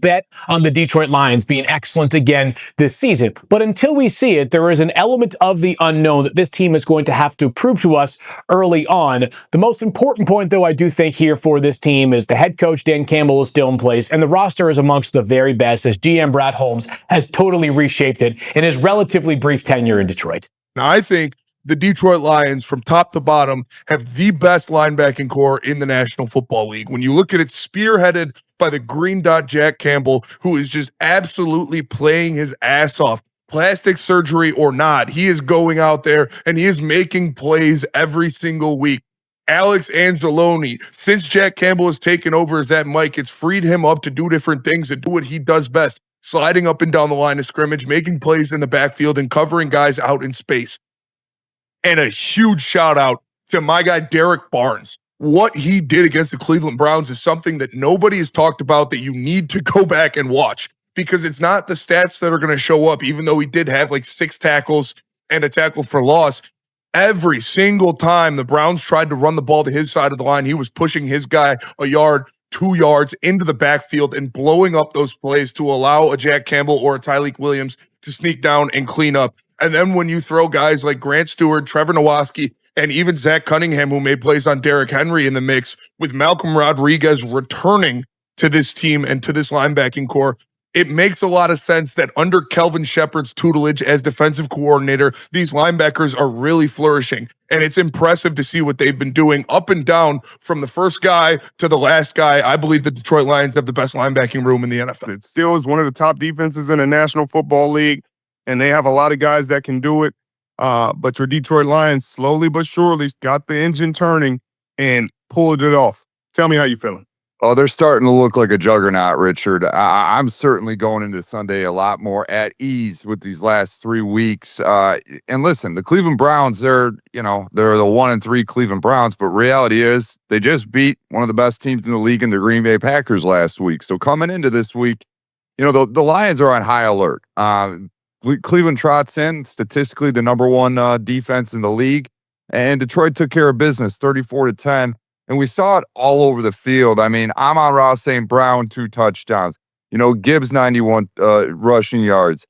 bet on the Detroit Lions being excellent again this season. But until we see it, there is an element of the unknown that this team is going to have to prove to us early on. The most important point, though, I do think here for this team is the head coach, Dan Campbell, is still in place, and the roster is amongst the very best as GM Brad Holmes has totally reshaped it in his relatively brief tenure in Detroit. Now, I think the Detroit Lions, from top to bottom, have the best linebacking core in the National Football League. When you look at it, spearheaded by the green dot Jack Campbell, who is just absolutely playing his ass off. Plastic surgery or not, he is going out there and he is making plays every single week. Alex Anzalone, since Jack Campbell has taken over as that Mike, it's freed him up to do different things and do what he does best. Sliding up and down the line of scrimmage, making plays in the backfield, and covering guys out in space. And a huge shout out to my guy, Derek Barnes. What he did against the Cleveland Browns is something that nobody has talked about that you need to go back and watch, because it's not the stats that are going to show up, even though he did have like 6 tackles and a tackle for loss. Every single time the Browns tried to run the ball to his side of the line, he was pushing his guy a yard, 2 yards into the backfield and blowing up those plays to allow a Jack Campbell or a Tyleik Williams to sneak down and clean up. And then when you throw guys like Grant Stewart, Trevor Nowaski, and even Zach Cunningham, who made plays on Derrick Henry in the mix, with Malcolm Rodriguez returning to this team and to this linebacking core, it makes a lot of sense that under Kelvin Shepard's tutelage as defensive coordinator, these linebackers are really flourishing. And it's impressive to see what they've been doing up and down from the first guy to the last guy. I believe the Detroit Lions have the best linebacking room in the NFL. It still is one of the top defenses in the National Football League, and they have a lot of guys that can do it. But your Detroit Lions, slowly but surely, got the engine turning and pulled it off. Tell me how you feeling. Oh, they're starting to look like a juggernaut, Richard. I'm certainly going into Sunday a lot more at ease with these last 3 weeks. And listen, the Cleveland Browns, they're the 1-3 Cleveland Browns, but reality is they just beat one of the best teams in the league in the Green Bay Packers last week. So coming into this week, the Lions are on high alert. Cleveland trots in, statistically the number one defense in the league, and Detroit took care of business 34-10. And we saw it all over the field. I mean, Amon-Ra St. Brown, 2 touchdowns. Gibbs, 91 rushing yards.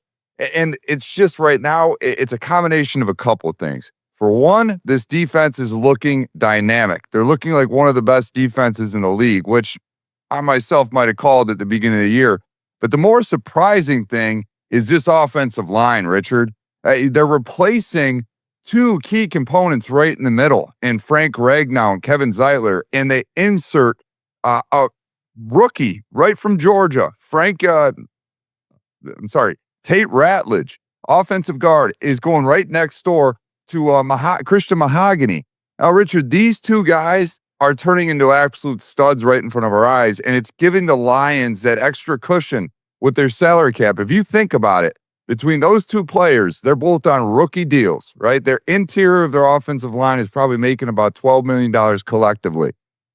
And it's just right now, it's a combination of a couple of things. For one, this defense is looking dynamic. They're looking like one of the best defenses in the league, which I myself might have called at the beginning of the year. But the more surprising thing is this offensive line, Richard. They're replacing 2 key components right in the middle, and Frank Ragnow and Kevin Zeitler, and they insert a rookie right from Georgia, Tate Ratledge, offensive guard, is going right next door to Christian Mahogany. Now, Richard, these 2 guys are turning into absolute studs right in front of our eyes, and it's giving the Lions that extra cushion with their salary cap. If you think about it, between those 2 players, they're both on rookie deals, right? Their interior of their offensive line is probably making about $12 million collectively.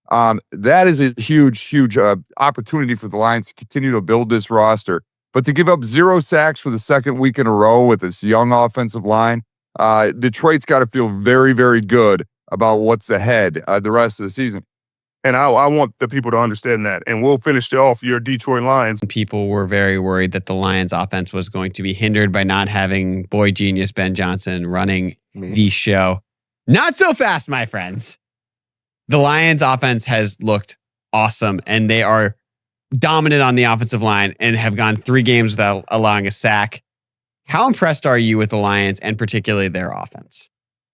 That is a huge opportunity for the Lions to continue to build this roster. But to give up 0 sacks for the second week in a row with this young offensive line, Detroit's got to feel very, very good about what's ahead the rest of the season. And I want the people to understand that. And we'll finish off your Detroit Lions. People were very worried that the Lions offense was going to be hindered by not having boy genius Ben Johnson running the show. Not so fast, my friends. The Lions offense has looked awesome, and they are dominant on the offensive line and have gone 3 games without allowing a sack. How impressed are you with the Lions and particularly their offense?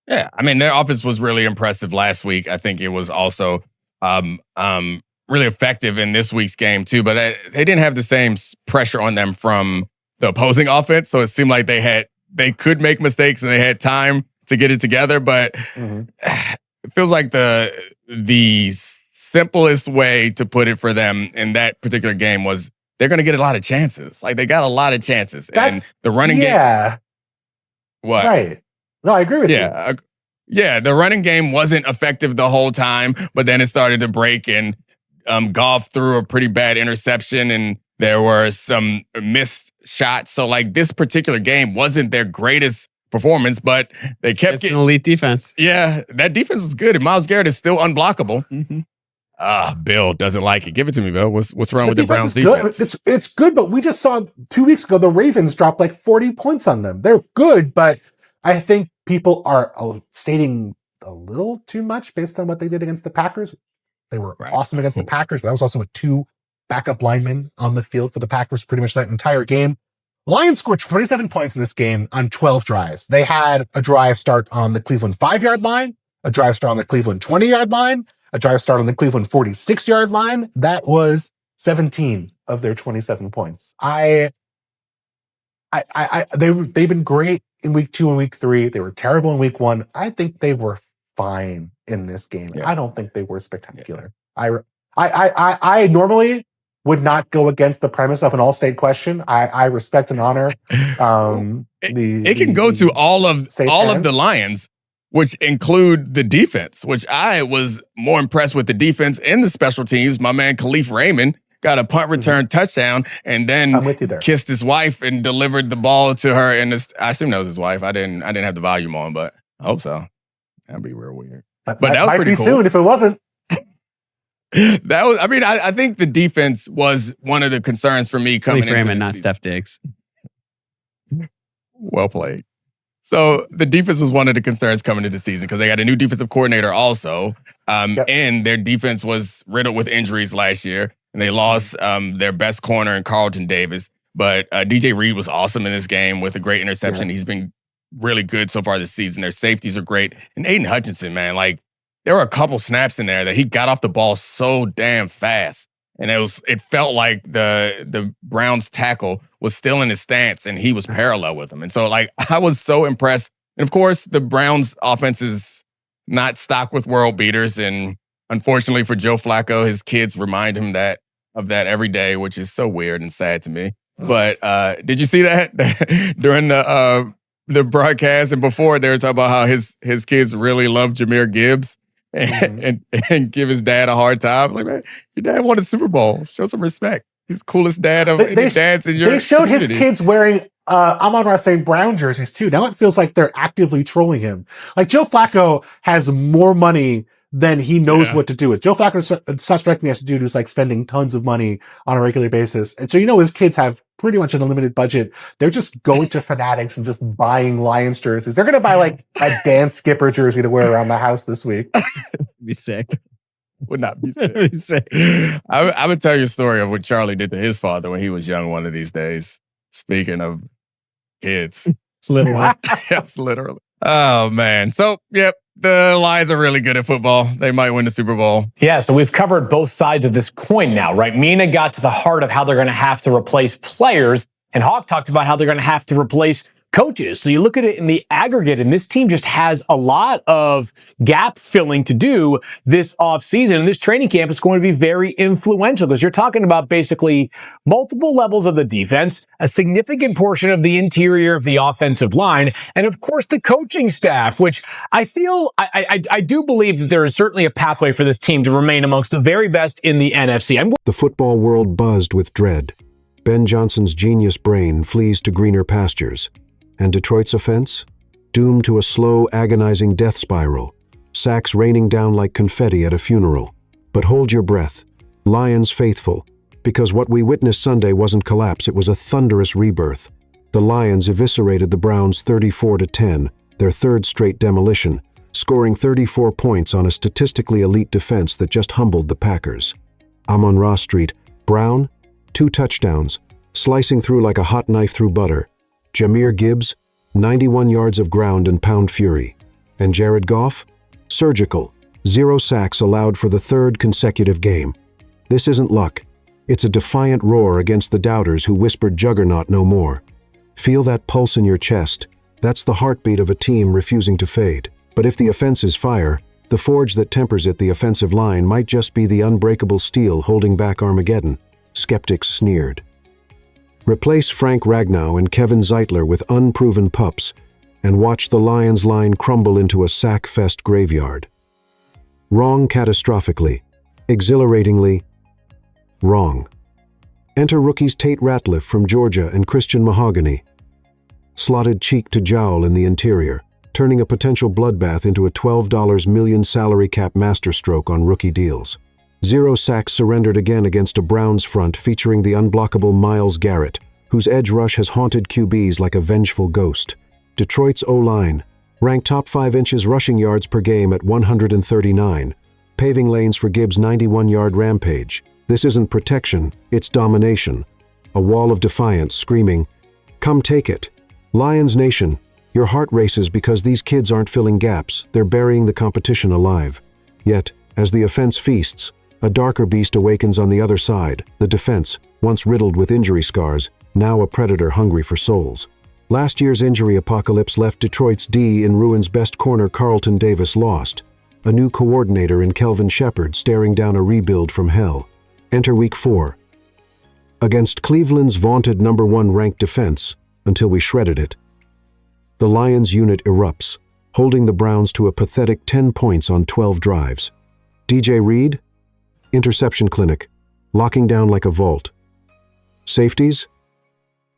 Yeah, I mean, their offense was really impressive last week. I think it was also really effective in this week's game too, but they didn't have the same pressure on them from the opposing offense. So it seemed like they could make mistakes and they had time to get it together. But it feels like the simplest way to put it for them in that particular game was they're going to get a lot of chances. Like, they got a lot of chances. And the running game. Yeah. What? Right. No, I agree with you. Yeah, the running game wasn't effective the whole time, but then it started to break, and Goff threw a pretty bad interception, and there were some missed shots. So, like, this particular game wasn't their greatest performance, but they kept getting an elite defense. Yeah, that defense is good, and Myles Garrett is still unblockable. Mm-hmm. Bill doesn't like it. Give it to me, Bill. What's wrong with the Browns defense? It's good, but we just saw 2 weeks ago the Ravens dropped like 40 points on them. They're good, but I think people are stating a little too much based on what they did against the Packers. They were awesome against the Packers, but that was also with 2 backup linemen on the field for the Packers pretty much that entire game. Lions scored 27 points in this game on 12 drives. They had a drive start on the Cleveland 5-yard line, a drive start on the Cleveland 20-yard line, a drive start on the Cleveland 46-yard line. That was 17 of their 27 points. They've been great in week 2 and week 3. They were terrible in week 1. I think they were fine in this game. Yeah. I don't think they were spectacular. Yeah. I normally would not go against the premise of an all-state question. I respect and honor it can go to all of the Lions, which include the defense, which I was more impressed with the defense and the special teams. My man Khalif Raymond got a punt return touchdown and then kissed his wife and delivered the ball to her. And I assume that was his wife. I didn't have the volume on, but I hope so. That'd be real weird. But that was pretty cool. Soon if it wasn't. I think the defense was one of the concerns for me coming into the season. Not Steph Diggs. Well played. So the defense was one of the concerns coming into the season because they got a new defensive coordinator also. And their defense was riddled with injuries last year. And they lost their best corner in Carlton Davis. But DJ Reed was awesome in this game with a great interception. Yeah. He's been really good so far this season. Their safeties are great. And Aiden Hutchinson, man, like there were a couple snaps in there that he got off the ball so damn fast. And it felt like the Browns tackle was still in his stance and he was parallel with him. And so like I was so impressed. And of course, the Browns offense is not stocked with world beaters. And unfortunately for Joe Flacco, his kids remind him of that every day, which is so weird and sad to me. But did you see that during the broadcast and before they were talking about how his kids really love Jahmyr Gibbs and give his dad a hard time? Like, man, your dad won a Super Bowl. Show some respect. He's the coolest dad of any dads in your They showed community. His kids wearing Amon-Ra St. Brown jerseys too. Now it feels like they're actively trolling him. Like Joe Flacco has more money than he knows what to do with. Joe Flacco suspect me as a dude who's like spending tons of money on a regular basis. And so, his kids have pretty much an unlimited budget. They're just going to Fanatics and just buying Lions jerseys. They're going to buy like a Dan Skipper jersey to wear around the house this week. Be sick. Would not be sick. I would tell you a story of what Charlie did to his father when he was young one of these days. Speaking of kids. Literally. Yes, literally. Oh, man. So, yep. The Lions are really good at football. They might win the Super Bowl. Yeah, so we've covered both sides of this coin now, right? Mina got to the heart of how they're going to have to replace players, and Hawk talked about how they're going to have to replace coaches. So you look at it in the aggregate, and this team just has a lot of gap filling to do this offseason. And this training camp is going to be very influential because you're talking about basically multiple levels of the defense, a significant portion of the interior of the offensive line, and of course the coaching staff, which I feel, I do believe that there is certainly a pathway for this team to remain amongst the very best in the NFC. The football world buzzed with dread. Ben Johnson's genius brain flees to greener pastures. And Detroit's offense? Doomed to a slow, agonizing death spiral. Sacks raining down like confetti at a funeral. But hold your breath. Lions faithful. Because what we witnessed Sunday wasn't collapse, it was a thunderous rebirth. The Lions eviscerated the Browns 34-10, their third straight demolition, scoring 34 points on a statistically elite defense that just humbled the Packers. Amon-Ra Street, Brown, 2 touchdowns, slicing through like a hot knife through butter. Jahmyr Gibbs, 91 yards of ground and pound fury. And Jared Goff? Surgical, 0 sacks allowed for the 3rd consecutive game. This isn't luck. It's a defiant roar against the doubters who whispered juggernaut no more. Feel that pulse in your chest. That's the heartbeat of a team refusing to fade. But if the offense is fire, the forge that tempers it, the offensive line, might just be the unbreakable steel holding back Armageddon. Skeptics sneered. Replace Frank Ragnow and Kevin Zeitler with unproven pups, and watch the Lions line crumble into a sack-fest graveyard. Wrong catastrophically. Exhilaratingly wrong. Enter rookies Tate Ratliff from Georgia and Christian Mahogany. Slotted cheek to jowl in the interior, turning a potential bloodbath into a $12 million salary cap masterstroke on rookie deals. 0 sacks surrendered again against a Browns front featuring the unblockable Myles Garrett, whose edge rush has haunted QBs like a vengeful ghost. Detroit's O-line, ranked top 5 inches rushing yards per game at 139, paving lanes for Gibbs' 91-yard rampage. This isn't protection, it's domination. A wall of defiance screaming, "Come take it." Lions Nation, your heart races because these kids aren't filling gaps, they're burying the competition alive. Yet, as the offense feasts, a darker beast awakens on the other side, the defense, once riddled with injury scars, now a predator hungry for souls. Last year's injury apocalypse left Detroit's D in ruins. Best corner Carlton Davis lost. A new coordinator in Kelvin Shepard staring down a rebuild from hell. Enter Week 4. Against Cleveland's vaunted number 1 ranked defense, until we shredded it. The Lions unit erupts, holding the Browns to a pathetic 10 points on 12 drives. DJ Reed? Interception clinic, locking down like a vault. Safeties?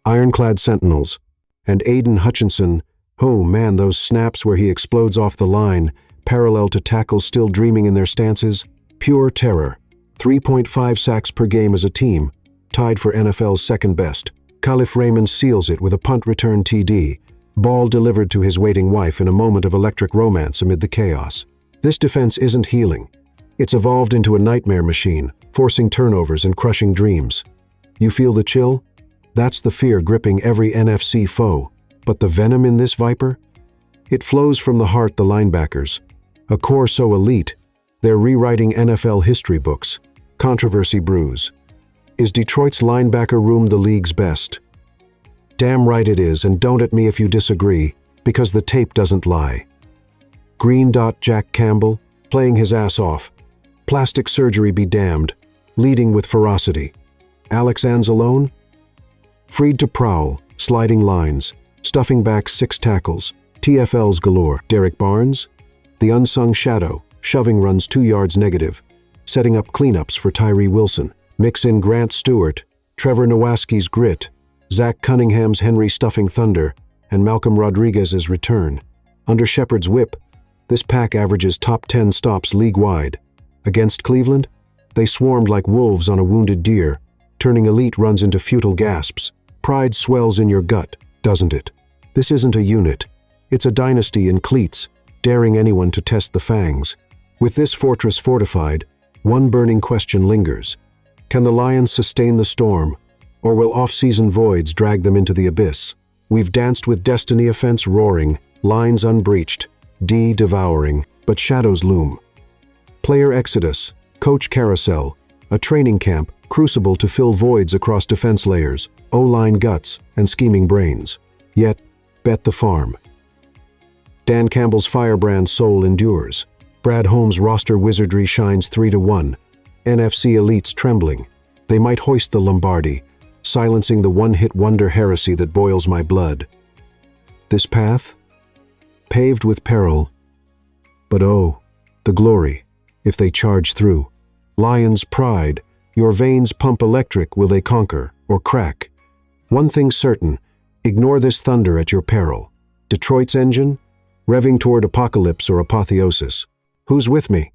Ironclad sentinels. And Aiden Hutchinson, oh man, those snaps where he explodes off the line, parallel to tackles still dreaming in their stances, pure terror. 3.5 sacks per game as a team, tied for NFL's second best. Khalif Raymond seals it with a punt return TD, ball delivered to his waiting wife in a moment of electric romance amid the chaos. This defense isn't healing. It's evolved into a nightmare machine, forcing turnovers and crushing dreams. You feel the chill? That's the fear gripping every NFC foe. But the venom in this viper? It flows from the heart. The linebackers, a core so elite, they're rewriting NFL history books. Controversy brews. Is Detroit's linebacker room the league's best? Damn right it is, and don't at me if you disagree, because the tape doesn't lie. Green Dot Jack Campbell, playing his ass off. Plastic surgery be damned, leading with ferocity. Alex Anzalone? Freed to prowl, sliding lines, stuffing back 6 tackles, TFLs galore. Derek Barnes? The unsung shadow, shoving runs 2 yards negative, setting up cleanups for Tyree Wilson. Mix in Grant Stewart, Trevor Nowaski's grit, Zach Cunningham's Henry stuffing thunder, and Malcolm Rodriguez's return. Under Shepard's whip, this pack averages top 10 stops league-wide. Against Cleveland, they swarmed like wolves on a wounded deer, turning elite runs into futile gasps. Pride swells in your gut, doesn't it? This isn't a unit. It's a dynasty in cleats, daring anyone to test the fangs. With this fortress fortified, one burning question lingers. Can the Lions sustain the storm, or will off-season voids drag them into the abyss? We've danced with destiny, offense roaring, lines unbreached, D devouring, but shadows loom. Player exodus, coach carousel, a training camp, crucible to fill voids across defense layers, O-line guts, and scheming brains. Yet, bet the farm. Dan Campbell's firebrand soul endures. Brad Holmes' roster wizardry shines 3-1. NFC elites trembling. They might hoist the Lombardi, silencing the one-hit wonder heresy that boils my blood. This path? Paved with peril. But oh, the glory, if they charge through. Lions' pride, your veins pump electric. Will they conquer or crack? One thing's certain, ignore this thunder at your peril. Detroit's engine, revving toward apocalypse or apotheosis. Who's with me?